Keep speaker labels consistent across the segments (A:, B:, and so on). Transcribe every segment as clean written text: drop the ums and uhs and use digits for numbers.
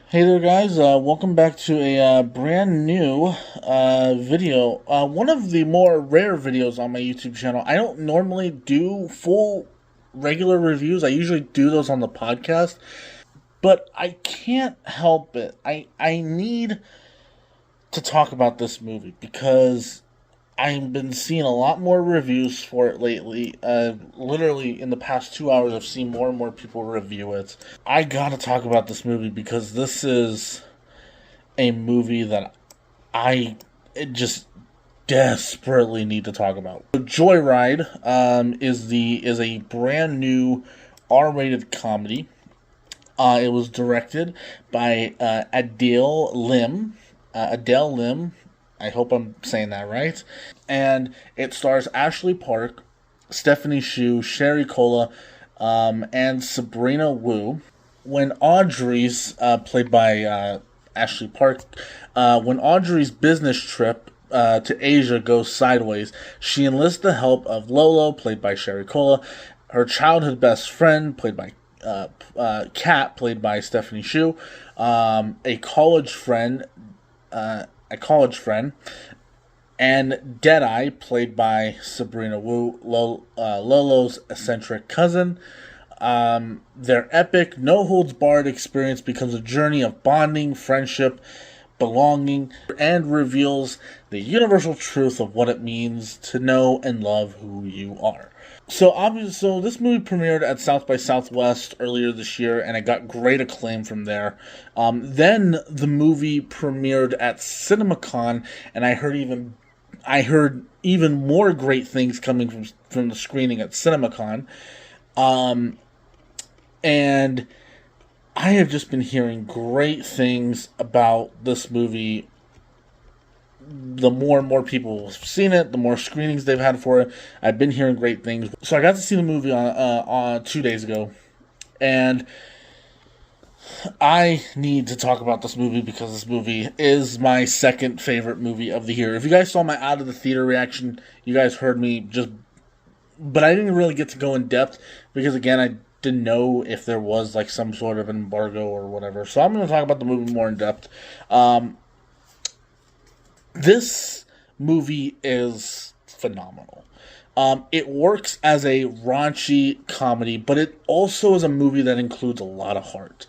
A: Hey there, guys. Welcome back to a brand new video. One of the more rare videos on my YouTube channel. I don't normally do full regular reviews. I usually do those on the podcast, but I can't help it. I need to talk about this movie because I've been seeing a lot more reviews for it lately. Literally, in the past 2 hours, I've seen more and more people review it. I gotta talk about this movie because this is a movie that I just desperately need to talk about. Joyride is a brand new R-rated comedy. It was directed by Adele Lim. Adele Lim. I hope I'm saying that right. And it stars Ashley Park, Stephanie Hsu, Sherry Cola, and Sabrina Wu. When Audrey's, played by Ashley Park, when Audrey's business trip to Asia goes sideways, she enlists the help of Lolo, played by Sherry Cola, her childhood best friend, played by Kat, played by Stephanie Hsu, a college friend, and Deadeye, played by Sabrina Wu, Lolo's eccentric cousin. Their epic, no-holds-barred experience becomes a journey of bonding, friendship, belonging, and reveals the universal truth of what it means to know and love who you are. So this movie premiered at South by Southwest earlier this year, and it got great acclaim from there. Then the movie premiered at CinemaCon, and I heard even more great things coming from the screening at CinemaCon. And I have just been hearing great things about this movie. The more and more people have seen it, the more screenings they've had for it. I've been hearing great things. So I got to see the movie on 2 days ago, and I need to talk about this movie because this movie is my second favorite movie of the year. If you guys saw my out of the theater reaction, you guys heard me but I didn't really get to go in depth because, again, I didn't know if there was like some sort of embargo or whatever. So I'm going to talk about the movie more in depth. This movie is phenomenal. It works as a raunchy comedy, but it also is a movie that includes a lot of heart.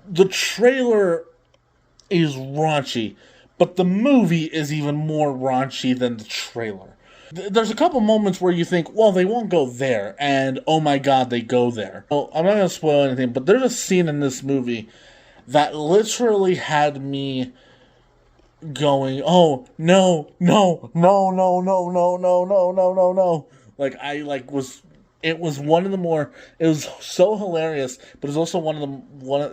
A: The trailer is raunchy, but the movie is even more raunchy than the trailer. There's a couple moments where you think, well, they won't go there, and oh my god, they go there. Well, I'm not going to spoil anything, but there's a scene in this movie that literally had me going, oh, no, no, no, no, no, no, no, no, no, no, no. It was one of the more, it was so hilarious, but it was also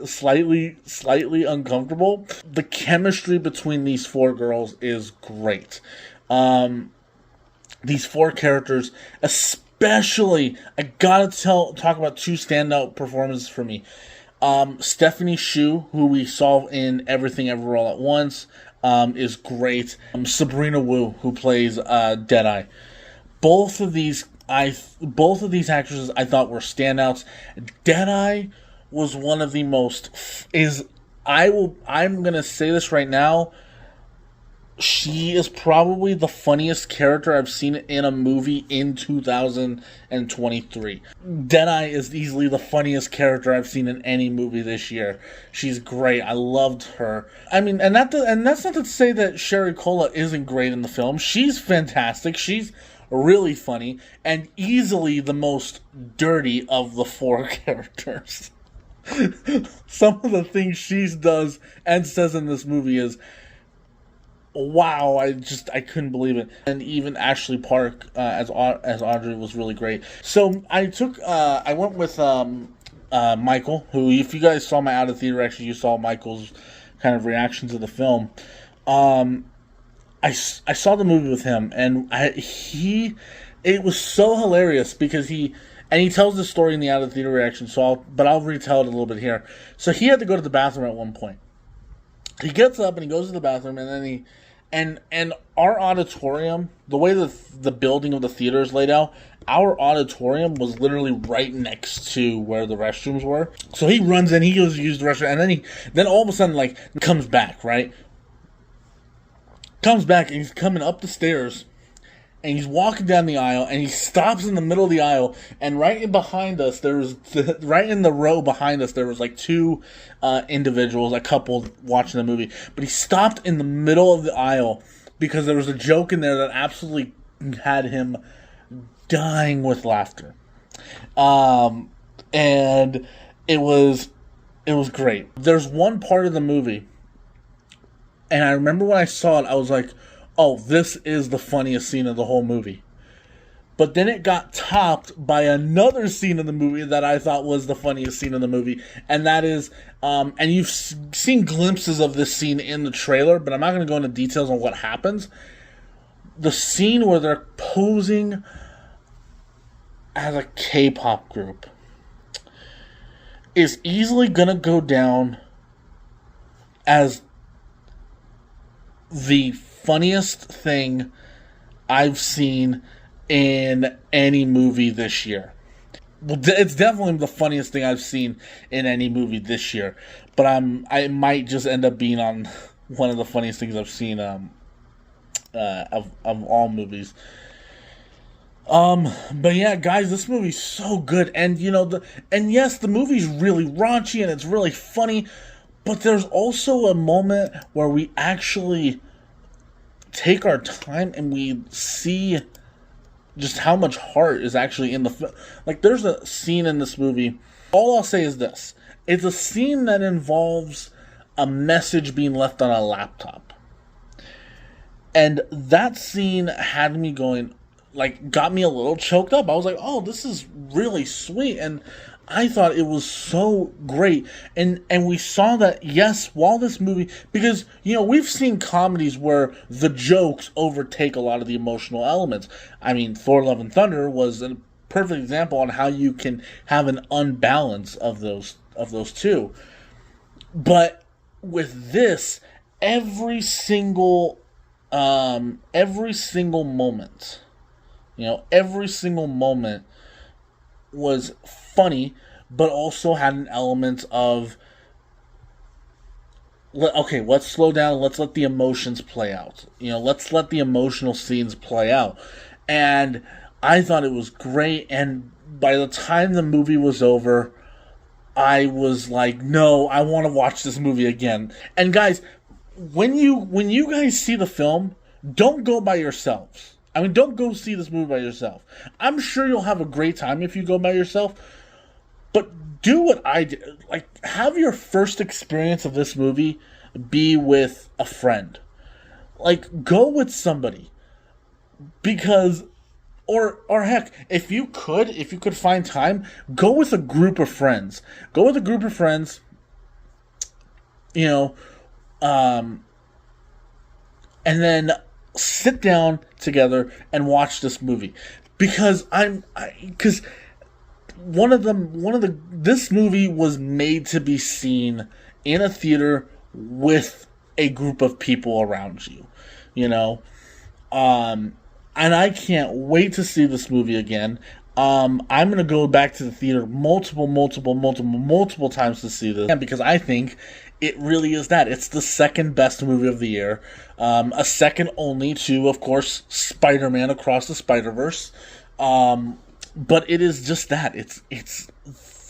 A: slightly uncomfortable. The chemistry between these four girls is great. These four characters, especially, I gotta talk about two standout performances for me. Stephanie Hsu, who we saw in Everything Everywhere All at Once, is great. Sabrina Wu, who plays Deadeye. Both of these actresses I thought were standouts. Deadeye was one of the most I'm gonna say this right now. She is probably the funniest character I've seen in a movie in 2023. Deadeye is easily the funniest character I've seen in any movie this year. She's great. I loved her. I mean, and that's not to say that Sherry Cola isn't great in the film. She's fantastic. She's really funny and easily the most dirty of the four characters. Some of the things she does and says in this movie is, wow, I couldn't believe it. And even Ashley Park as Audrey was really great. So I went with Michael, who, if you guys saw my out of theater reaction, you saw Michael's kind of reaction to the film. I saw the movie with him, and it was so hilarious because he tells the story in the out of theater reaction. But I'll retell it a little bit here. So he had to go to the bathroom at one point. He gets up and he goes to the bathroom, and then And our auditorium, the way the building of the theater is laid out, our auditorium was literally right next to where the restrooms were. So he runs in, he goes to use the restroom, and then all of a sudden, like, comes back, right? Comes back, and he's coming up the stairs, and he's walking down the aisle, and he stops in the middle of the aisle, and right in behind us, right in the row behind us, there was like two individuals, a couple watching the movie, but he stopped in the middle of the aisle because there was a joke in there that absolutely had him dying with laughter. And it was great. There's one part of the movie, and I remember when I saw it, I was like, oh, this is the funniest scene of the whole movie. But then it got topped by another scene in the movie that I thought was the funniest scene in the movie. And that is, and you've seen glimpses of this scene in the trailer, but I'm not going to go into details on what happens. The scene where they're posing as a K-pop group is easily going to go down as the funniest thing I've seen in any movie this year. Well, it's definitely the funniest thing I've seen in any movie this year. But I might just end up being on one of the funniest things I've seen of all movies. But yeah, guys, this movie's so good, and yes, the movie's really raunchy and it's really funny, but there's also a moment where we actually take our time and we see just how much heart is actually in the film. Like, there's a scene in this movie, all I'll say is this: it's a scene that involves a message being left on a laptop, and that scene had me going, like, got me a little choked up. I was like, oh, this is really sweet, and I thought it was so great. And we saw that, yes, while this movie, because, we've seen comedies where the jokes overtake a lot of the emotional elements. I mean, Thor: Love and Thunder was a perfect example on how you can have an unbalance of those two. But with this, every single moment, every single moment was funny, but also had an element of, okay, let's slow down, let's let the emotions play out. Let's let the emotional scenes play out. And I thought it was great, and by the time the movie was over, I was like, no, I want to watch this movie again. And guys, when you guys see the film, don't go by yourselves. I mean, don't go see this movie by yourself. I'm sure you'll have a great time if you go by yourself, but do what I did. Like, have your first experience of this movie be with a friend. Like, go with somebody. Because, or heck, if you could find time, go with a group of friends. Go with a group of friends, and then sit down together and watch this movie. Because this movie was made to be seen in a theater with a group of people around you, and I can't wait to see this movie again. I'm going to go back to the theater multiple times to see this, because I think it really is that. It's the second best movie of the year. A second only to, of course, Spider-Man Across the Spider-Verse. But it is just that. It's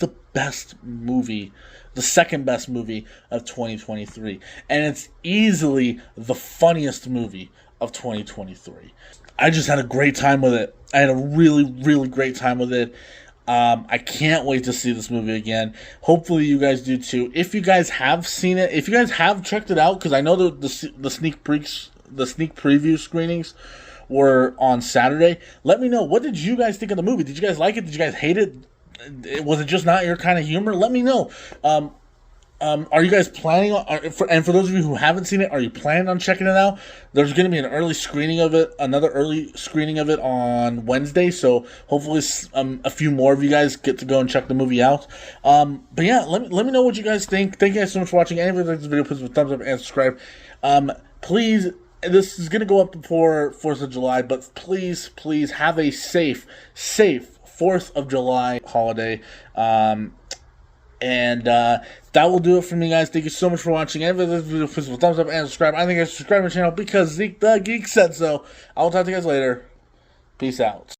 A: the best movie, the second best movie of 2023. And it's easily the funniest movie of 2023. I just had a great time with it. I had a really, really great time with it. I can't wait to see this movie again. Hopefully you guys do too. If you guys have seen it, if you guys have checked it out, because I know the sneak preview screenings were on Saturday. Let me know, what did you guys think of the movie? Did you guys like it? Did you guys hate it? Was it just not your kind of humor? Let me know. Are you guys planning on, and for those of you who haven't seen it, are you planning on checking it out? There's going to be another early screening of it on Wednesday, so hopefully a few more of you guys get to go and check the movie out. But yeah, let me know what you guys think. Thank you guys so much for watching. If you like this video, please give a thumbs up and subscribe. Please this is going to go up before 4th of July, but please, please have a safe 4th of July holiday. And that will do it for me, guys. Thank you so much for watching. And if this video, please thumbs up and subscribe. I think I should subscribe to my channel because Zeke the Geek said so. I will talk to you guys later. Peace out.